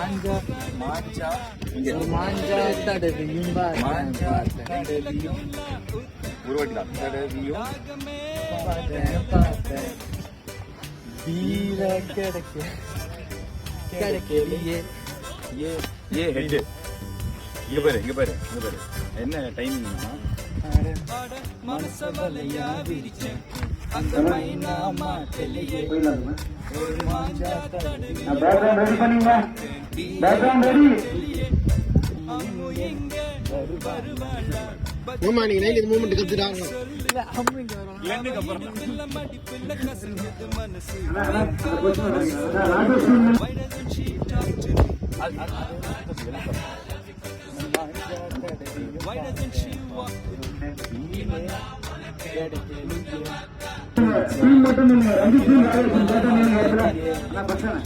மாஞ்சா தடவியும் ஒரு வாட்டி தான் தடவியும் கிடைக்கலையே. ஏ ஹெட் இங்க பாரு இங்க பாரு இங்க பாரு என்ன டைமிங்னா மனசவலையா விரிச்சேன் அந்த மைனா மாட்டலையே ஒரு மாஞ்சா தடவியும் பேக்ரவுண்ட் ரெடி பண்ணீங்க. Background ready. மாமா நீங்க நைட் இந்த மூமெண்ட் கத்துறாங்க. லெண்டுக்கு அப்புறம் டீம் மட்டும் நீங்க 2 டீம் நான் பசங்க